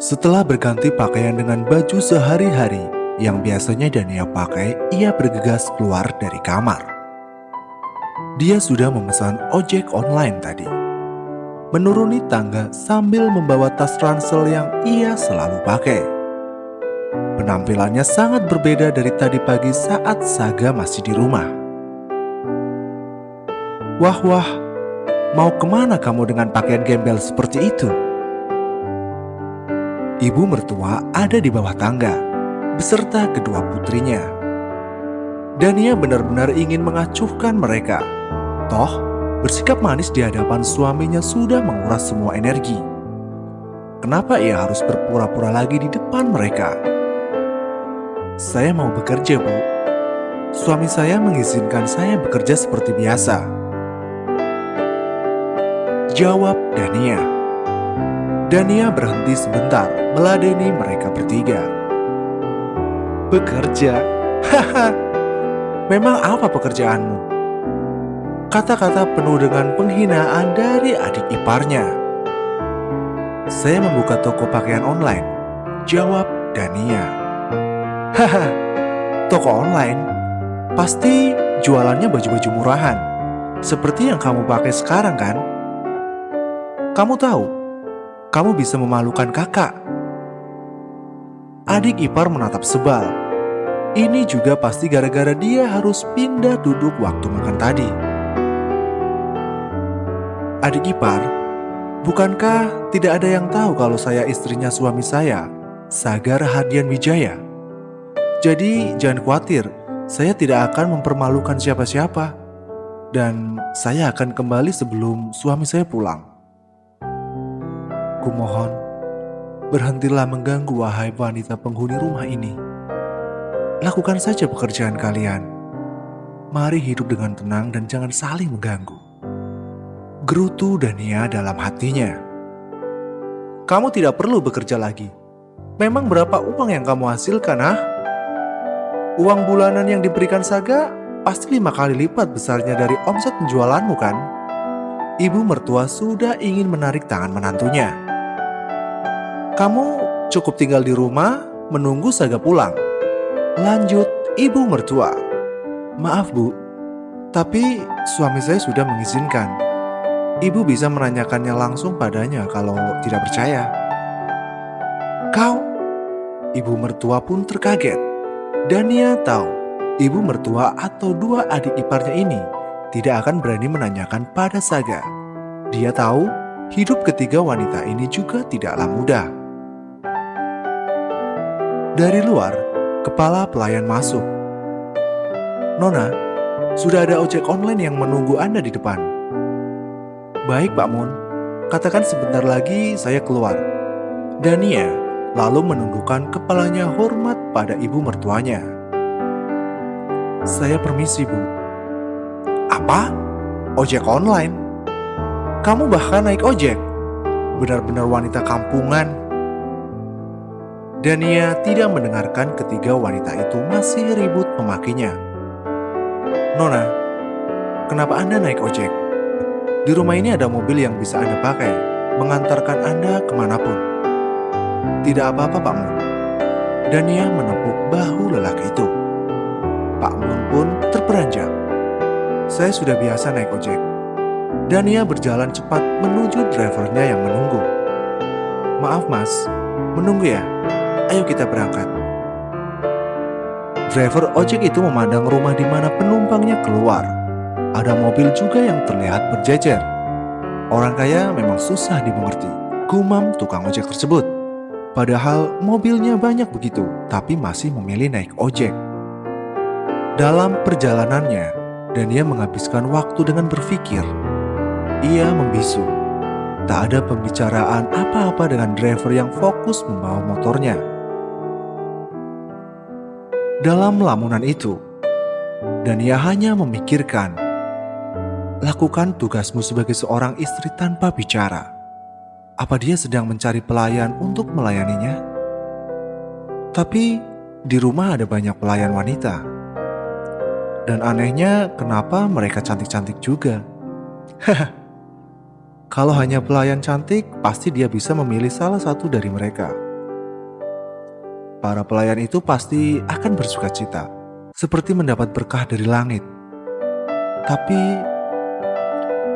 Setelah berganti pakaian dengan baju sehari-hari yang biasanya Dania pakai, ia bergegas keluar dari kamar. Dia sudah memesan ojek online tadi. Menuruni tangga sambil membawa tas ransel yang ia selalu pakai. Penampilannya sangat berbeda dari tadi pagi saat Saga masih di rumah. Wah, mau kemana kamu dengan pakaian gembel seperti itu? Ibu mertua ada di bawah tangga, beserta kedua putrinya. Dania benar-benar ingin mengacuhkan mereka. Toh, bersikap manis di hadapan suaminya sudah menguras semua energi. Kenapa ia harus berpura-pura lagi di depan mereka? Saya mau bekerja, Bu. Suami saya mengizinkan saya bekerja seperti biasa. Jawab Dania. Dania berhenti sebentar meladeni mereka bertiga. Bekerja? Haha, memang apa pekerjaanmu? Kata-kata penuh dengan penghinaan dari adik iparnya. Saya membuka toko pakaian online. Jawab Dania. Haha, toko online? Pasti jualannya baju-baju murahan. Seperti yang kamu pakai sekarang kan? Kamu tahu, kamu bisa memalukan kakak. Adik ipar menatap sebal. Ini juga pasti gara-gara dia harus pindah duduk waktu makan tadi. Adik ipar, bukankah tidak ada yang tahu kalau saya istrinya suami saya, Saga Rahadian Wijaya? Jadi jangan khawatir, saya tidak akan mempermalukan siapa-siapa. Dan saya akan kembali sebelum suami saya pulang. Kumohon, berhentilah mengganggu wahai wanita penghuni rumah ini. Lakukan saja pekerjaan kalian. Mari hidup dengan tenang dan jangan saling mengganggu. Gerutu Dania dalam hatinya. Kamu tidak perlu bekerja lagi. Memang berapa uang yang kamu hasilkan, ah? Uang bulanan yang diberikan Saga pasti 5 kali lipat besarnya dari omset penjualanmu kan? Ibu mertua sudah ingin menarik tangan menantunya. Kamu cukup tinggal di rumah menunggu Saga pulang. Lanjut ibu mertua. Maaf Bu, tapi suami saya sudah mengizinkan. Ibu bisa menanyakannya langsung padanya kalau tidak percaya. Kau? Ibu mertua pun terkaget. Dania tahu ibu mertua atau dua adik iparnya ini tidak akan berani menanyakan pada Saga. Dia tahu hidup ketiga wanita ini juga tidaklah mudah. Dari luar, kepala pelayan masuk. Nona, sudah ada ojek online yang menunggu Anda di depan. Baik Pak Mun, katakan sebentar lagi saya keluar. Dania lalu menundukkan kepalanya hormat pada ibu mertuanya. Saya permisi Bu. Apa? Ojek online? Kamu bahkan naik ojek? Benar-benar wanita kampungan. Dania tidak mendengarkan ketiga wanita itu masih ribut memakinya. Nona, kenapa Anda naik ojek? Di rumah ini ada mobil yang bisa Anda pakai, mengantarkan Anda kemanapun. Tidak apa-apa Pak Mun. Dania menepuk bahu lelaki itu. Pak Mun pun terperanjat. Saya sudah biasa naik ojek. Dania berjalan cepat menuju drivernya yang menunggu. Maaf Mas, menunggu ya? Ayo kita berangkat. Driver ojek itu memandang rumah di mana penumpangnya keluar. Ada mobil juga yang terlihat berjejer. Orang kaya memang susah dimengerti, gumam tukang ojek tersebut. Padahal mobilnya banyak begitu, tapi masih memilih naik ojek. Dalam perjalanannya, Dania menghabiskan waktu dengan berpikir. Ia membisu. Tak ada pembicaraan apa-apa dengan driver yang fokus membawa motornya. Dalam lamunan itu, Dania hanya memikirkan, lakukan tugasmu sebagai seorang istri tanpa bicara. Apa dia sedang mencari pelayan untuk melayaninya? Tapi di rumah ada banyak pelayan wanita. Dan anehnya kenapa mereka cantik-cantik juga? Kalau hanya pelayan cantik, pasti dia bisa memilih salah satu dari mereka. para pelayan itu pasti akan bersukacita, seperti mendapat berkah dari langit. Tapi,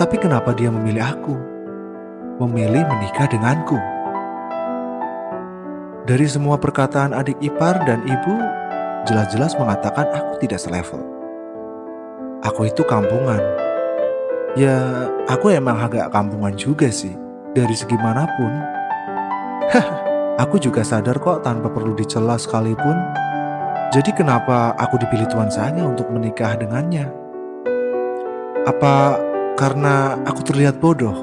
tapi kenapa dia memilih aku? Memilih menikah denganku? Dari semua perkataan adik ipar dan ibu, jelas-jelas mengatakan aku tidak selevel. Aku itu kampungan. Ya, aku emang agak kampungan juga sih. Dari segi manapun. Aku juga sadar kok tanpa perlu dicela sekalipun. Jadi kenapa aku dipilih Tuhan saja untuk menikah dengannya? Apa karena aku terlihat bodoh?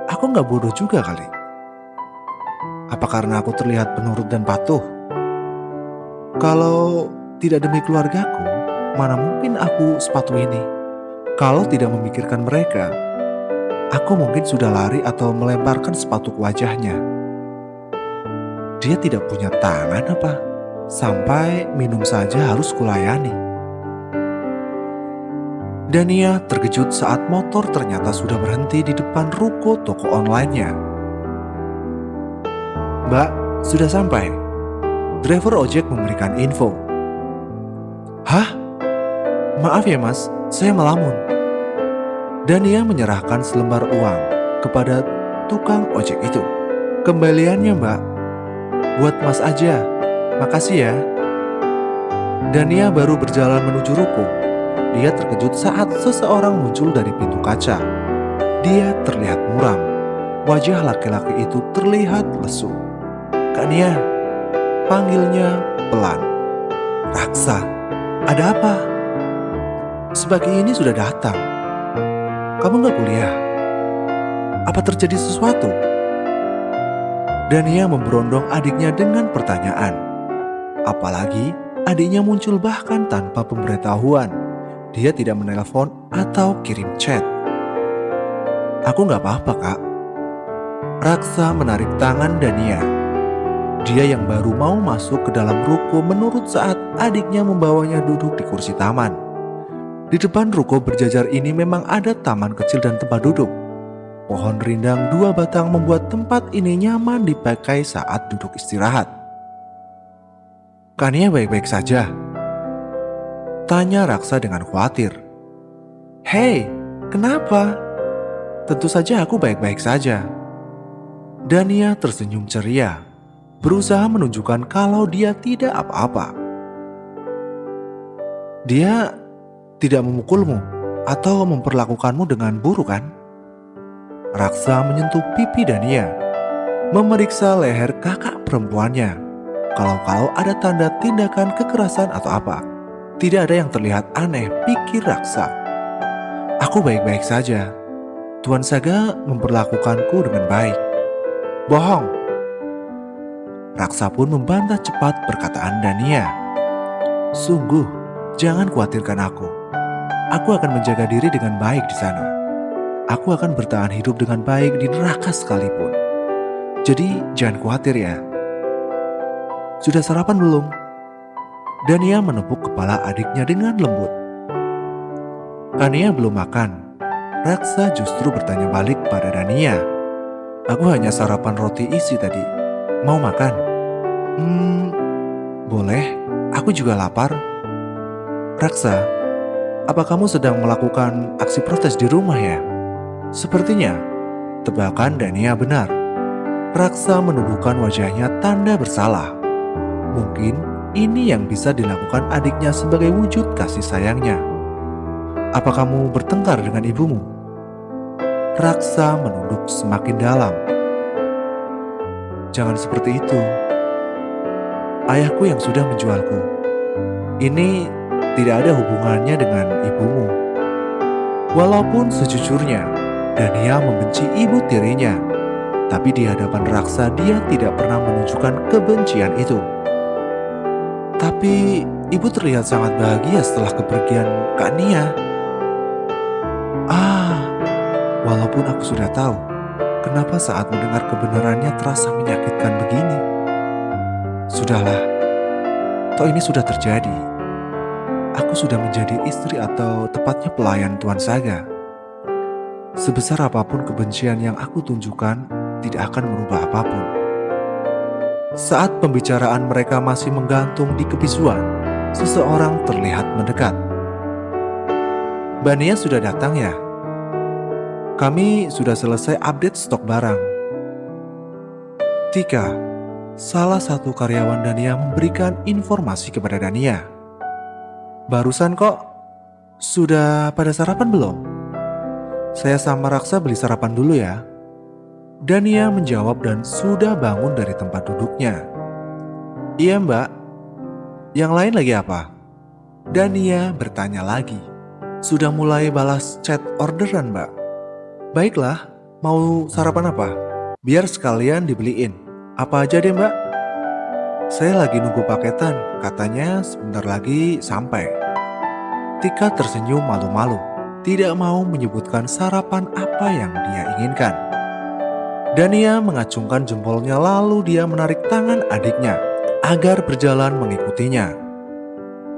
Aku nggak bodoh juga kali. Apa karena aku terlihat penurut dan patuh? Kalau tidak demi keluargaku, mana mungkin aku sepatu ini? Kalau tidak memikirkan mereka, aku mungkin sudah lari atau melemparkan sepatu ke wajahnya. Dia tidak punya tangan apa? Sampai minum saja harus kulayani. Dania terkejut saat motor ternyata sudah berhenti di depan ruko toko online-nya. Mbak, sudah sampai. Driver ojek memberikan info. Hah? Maaf ya mas, saya melamun. Dania menyerahkan selembar uang kepada tukang ojek itu. Kembaliannya mbak, buat mas aja. Makasih ya. Dania baru berjalan menuju ruko. Dia terkejut saat seseorang muncul dari pintu kaca. Dia terlihat muram. Wajah laki-laki itu terlihat lesu. Kak Nia, panggilnya pelan. Raksa, ada apa? Sepagi ini sudah datang. Kamu gak kuliah? Apa terjadi sesuatu? Dania memberondong adiknya dengan pertanyaan. Apalagi adiknya muncul bahkan tanpa pemberitahuan. Dia tidak menelpon atau kirim chat. Aku gak apa-apa kak. Raksa menarik tangan Dania. Dia yang baru mau masuk ke dalam ruko menurut saat adiknya membawanya duduk di kursi taman. Di depan ruko berjajar ini memang ada taman kecil dan tempat duduk. Pohon rindang 2 batang membuat tempat ini nyaman dipakai saat duduk istirahat. Kania baik-baik saja? Tanya Raksa dengan khawatir. Hei, kenapa? Tentu saja aku baik-baik saja. Dania tersenyum ceria, berusaha menunjukkan kalau dia tidak apa-apa. Dia tidak memukulmu atau memperlakukanmu dengan buruk kan? Raksa menyentuh pipi Dania, memeriksa leher kakak perempuannya. Kalau ada tanda tindakan kekerasan atau apa. Tidak ada yang terlihat aneh, pikir Raksa. Aku baik-baik saja. Tuan Saga memperlakukanku dengan baik. Bohong. Raksa pun membantah cepat perkataan Dania. Sungguh, jangan khawatirkan aku. Aku akan menjaga diri dengan baik di sana. Aku akan bertahan hidup dengan baik di neraka sekalipun. Jadi jangan khawatir ya. Sudah sarapan belum? Dania menepuk kepala adiknya dengan lembut. Kania belum makan. Raksa justru bertanya balik pada Dania. Aku hanya sarapan roti isi tadi. Mau makan? Boleh. Aku juga lapar. Raksa, apa kamu sedang melakukan aksi protes di rumah ya? Sepertinya, tebakan Dania benar. Raksa menundukkan wajahnya tanda bersalah. Mungkin ini yang bisa dilakukan adiknya sebagai wujud kasih sayangnya. Apa kamu bertengkar dengan ibumu? Raksa menunduk semakin dalam. Jangan seperti itu. Ayahku yang sudah menjualku. Ini tidak ada hubungannya dengan ibumu. Walaupun sejujurnya, Dania membenci ibu tirinya. Tapi di hadapan Raksa dia tidak pernah menunjukkan kebencian itu. Tapi ibu terlihat sangat bahagia setelah kepergian Kak Nia. Walaupun aku sudah tahu kenapa saat mendengar kebenarannya terasa menyakitkan begini. Sudahlah, toh ini sudah terjadi. Aku sudah menjadi istri atau tepatnya pelayan Tuan Saga. Sebesar apapun kebencian yang aku tunjukkan tidak akan merubah apapun. Saat pembicaraan mereka masih menggantung di kebisuan, seseorang terlihat mendekat. "Mbak Nia sudah datang ya? Kami sudah selesai update stok barang." Tika, salah satu karyawan Dania, memberikan informasi kepada Dania. "Barusan kok, sudah pada sarapan belum? Saya sama Raksa beli sarapan dulu ya." Dania menjawab dan sudah bangun dari tempat duduknya. "Iya mbak, yang lain lagi apa?" Dania bertanya lagi. "Sudah mulai balas chat orderan mbak." "Baiklah, mau sarapan apa? Biar sekalian dibeliin. Apa aja deh mbak?" "Saya lagi nunggu paketan, katanya sebentar lagi sampai." Tika tersenyum malu-malu, tidak mau menyebutkan sarapan apa yang dia inginkan. Dania mengacungkan jempolnya lalu dia menarik tangan adiknya agar berjalan mengikutinya.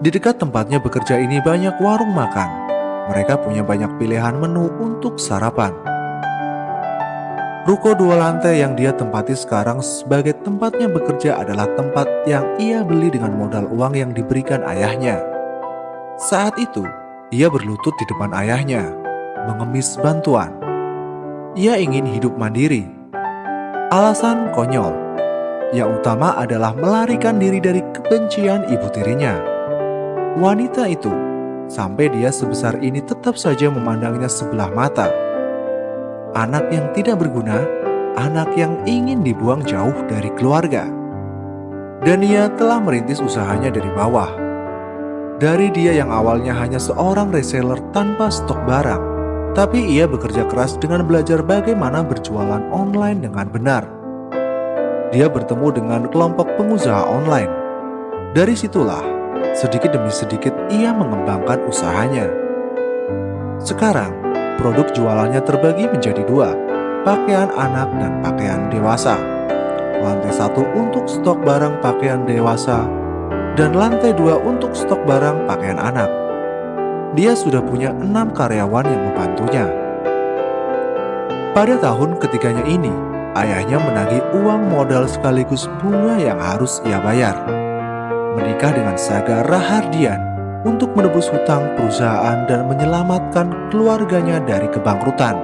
Di dekat tempatnya bekerja ini banyak warung makan. Mereka punya banyak pilihan menu untuk sarapan. Ruko 2 lantai yang dia tempati sekarang sebagai tempatnya bekerja adalah tempat yang ia beli dengan modal uang yang diberikan ayahnya. Saat itu, ia berlutut di depan ayahnya, mengemis bantuan. Ia ingin hidup mandiri. Alasan konyol. Yang utama adalah melarikan diri dari kebencian ibu tirinya. Wanita itu, sampai dia sebesar ini tetap saja memandangnya sebelah mata. Anak yang tidak berguna, anak yang ingin dibuang jauh dari keluarga. Dania telah merintis usahanya dari bawah. Dari dia yang awalnya hanya seorang reseller tanpa stok barang, tapi ia bekerja keras dengan belajar bagaimana berjualan online dengan benar. Dia bertemu dengan kelompok pengusaha online. Dari situlah, sedikit demi sedikit ia mengembangkan usahanya. Sekarang, produk jualannya terbagi menjadi 2, pakaian anak dan pakaian dewasa. Lantai 1 untuk stok barang pakaian dewasa, dan lantai 2 untuk stok barang pakaian anak. Dia sudah punya 6 karyawan yang membantunya. Pada tahun ketiganya ini, ayahnya menagih uang modal sekaligus bunga yang harus ia bayar. Menikah dengan Saga Rahardian untuk menebus hutang perusahaan dan menyelamatkan keluarganya dari kebangkrutan.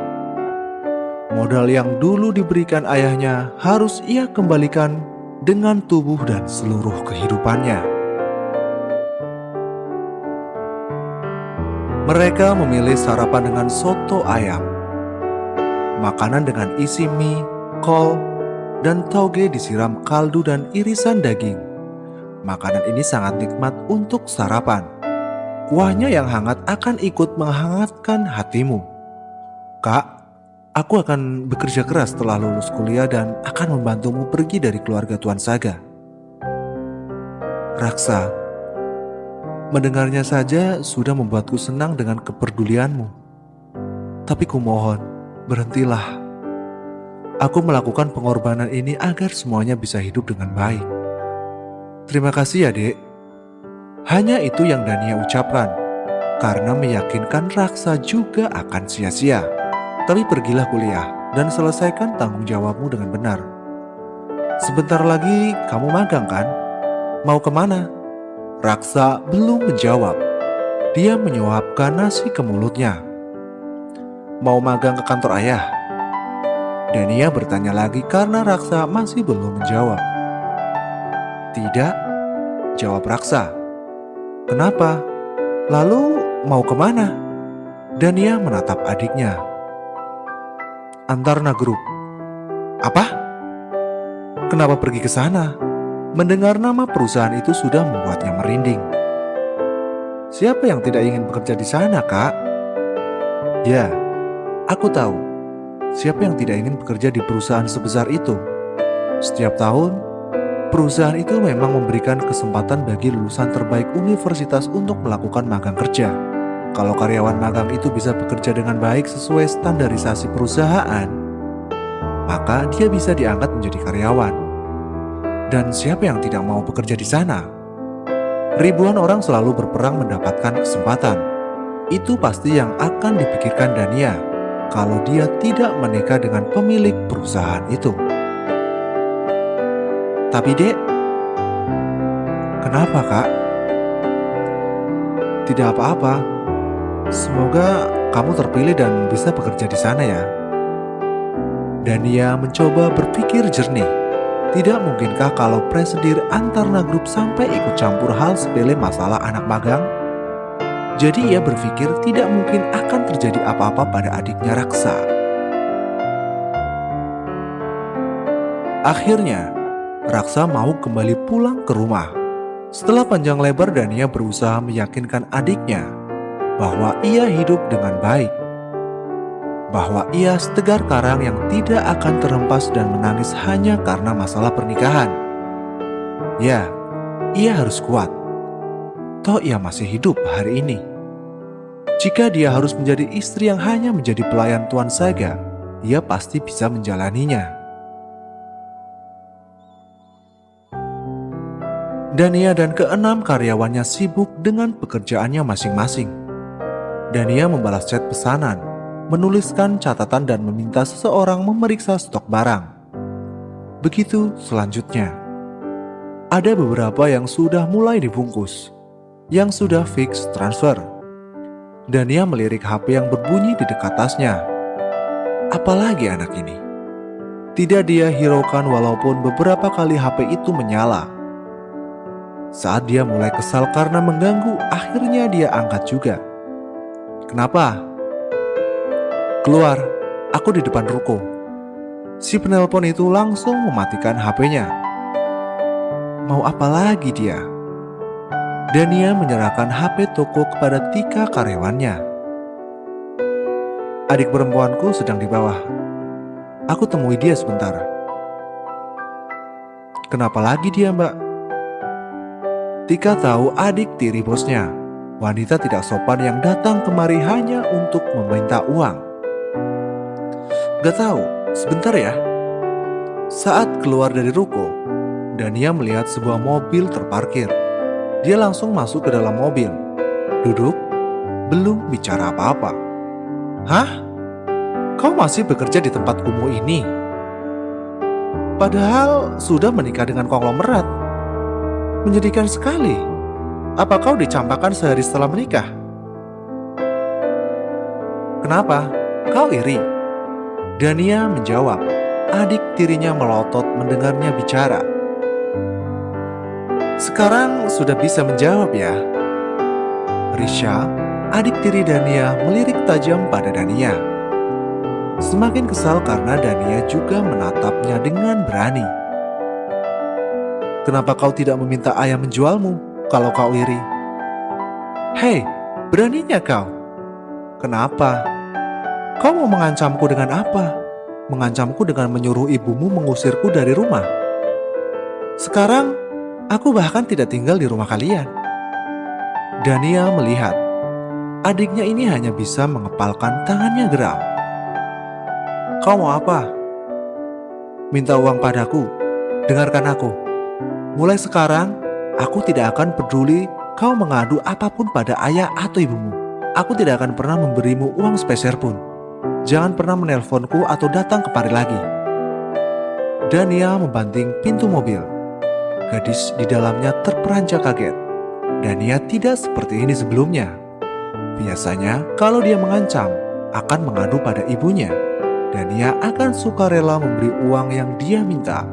Modal yang dulu diberikan ayahnya harus ia kembalikan dengan tubuh dan seluruh kehidupannya. Mereka memilih sarapan dengan soto ayam, makanan dengan isi mie, kol, dan tauge disiram kaldu dan irisan daging. Makanan ini sangat nikmat untuk sarapan. Kuahnya yang hangat akan ikut menghangatkan hatimu. "Kak, aku akan bekerja keras setelah lulus kuliah dan akan membantumu pergi dari keluarga Tuan Saga." "Raksa, mendengarnya saja sudah membuatku senang dengan kepedulianmu. Tapi kumohon, berhentilah. Aku melakukan pengorbanan ini agar semuanya bisa hidup dengan baik." "Terima kasih ya dek." Hanya itu yang Dania ucapkan, karena meyakinkan Raksa juga akan sia-sia. "Tapi pergilah kuliah dan selesaikan tanggung jawabmu dengan benar. Sebentar lagi kamu magang kan? Mau kemana?" Raksa belum menjawab. Dia menyuapkan nasi ke mulutnya. "Mau magang ke kantor ayah?" Dania bertanya lagi karena Raksa masih belum menjawab. "Tidak," jawab Raksa. "Kenapa? Lalu mau kemana?" Dania menatap adiknya. "Antarna Group." "Apa? Kenapa pergi ke sana?" Mendengar nama perusahaan itu sudah membuatnya merinding. "Siapa yang tidak ingin bekerja di sana, Kak?" "Ya, aku tahu. Siapa yang tidak ingin bekerja di perusahaan sebesar itu? Setiap tahun, perusahaan itu memang memberikan kesempatan bagi lulusan terbaik universitas untuk melakukan magang kerja. Kalau karyawan magang itu bisa bekerja dengan baik sesuai standarisasi perusahaan, maka dia bisa diangkat menjadi karyawan. Dan siapa yang tidak mau bekerja di sana? Ribuan orang selalu berperang mendapatkan kesempatan. Itu pasti yang akan dipikirkan Dania kalau dia tidak menikah dengan pemilik perusahaan itu." Tapi dek, kenapa kak? Tidak apa-apa. Semoga kamu terpilih dan bisa bekerja di sana ya. Dania mencoba berpikir jernih. Tidak mungkinkah kalau presidir antarna grup sampai ikut campur hal sepele masalah anak magang? Jadi ia berpikir tidak mungkin akan terjadi apa-apa pada adiknya Raksa. Akhirnya, Raksa mau kembali pulang ke rumah. Setelah panjang lebar Dania berusaha meyakinkan adiknya bahwa ia hidup dengan baik, bahwa ia setegar karang yang tidak akan terhempas dan menangis hanya karena masalah pernikahan. Ya, ia harus kuat. Toh ia masih hidup hari ini. Jika dia harus menjadi istri yang hanya menjadi pelayan Tuan saja, ia pasti bisa menjalaninya. Dania dan keenam karyawannya sibuk dengan pekerjaannya masing-masing. Dania membalas chat pesanan, menuliskan catatan dan meminta seseorang memeriksa stok barang. Begitu selanjutnya. Ada beberapa yang sudah mulai dibungkus, yang sudah fix transfer. Dania melirik HP yang berbunyi di dekat tasnya. Apalagi anak ini? Tidak dia hiraukan walaupun beberapa kali HP itu menyala. Saat dia mulai kesal karena mengganggu, akhirnya dia angkat juga. Kenapa? Keluar, aku di depan ruko. Si penelpon itu langsung mematikan HP-nya. Mau apa lagi dia? Dania menyerahkan HP toko kepada 3 karyawannya. Adik perempuanku sedang di bawah. Aku temui dia sebentar. Kenapa lagi dia, Mbak? Tika tahu adik tiri bosnya, wanita tidak sopan yang datang kemari hanya untuk meminta uang. Gak tahu, sebentar ya. Saat keluar dari ruko, Dania melihat sebuah mobil terparkir. Dia langsung masuk ke dalam mobil. Duduk, belum bicara apa-apa. Hah? Kau masih bekerja di tempat kumuh ini? Padahal sudah menikah dengan konglomerat. Menyedihkan sekali. Apa kau dicampakkan sehari setelah menikah? Kenapa? Kau iri? Dania menjawab. Adik tirinya melotot mendengarnya bicara. Sekarang sudah bisa menjawab ya. Risha, adik tiri Dania, melirik tajam pada Dania. Semakin kesal karena Dania juga menatapnya dengan berani. Kenapa kau tidak meminta ayah menjualmu kalau kau iri? Hei, beraninya kau. Kenapa? Kau mau mengancamku dengan apa? Mengancamku dengan menyuruh ibumu mengusirku dari rumah. Sekarang, aku bahkan tidak tinggal di rumah kalian. Dania melihat, adiknya ini hanya bisa mengepalkan tangannya geram. Kau mau apa? Minta uang padaku. Dengarkan aku. Mulai sekarang, aku tidak akan peduli kau mengadu apapun pada ayah atau ibumu. Aku tidak akan pernah memberimu uang sepeser pun. Jangan pernah menelponku atau datang kemari lagi. Dania membanting pintu mobil. Gadis di dalamnya terperanjat kaget. Dania tidak seperti ini sebelumnya. Biasanya, kalau dia mengancam, akan mengadu pada ibunya. Dania akan sukarela memberi uang yang dia minta.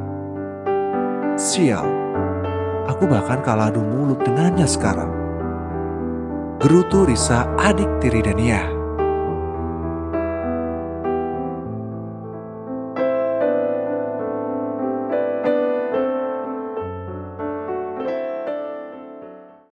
Sial. Aku bahkan kalah adu mulut dengannya sekarang. Gerutu Risa, adik tiri Dania.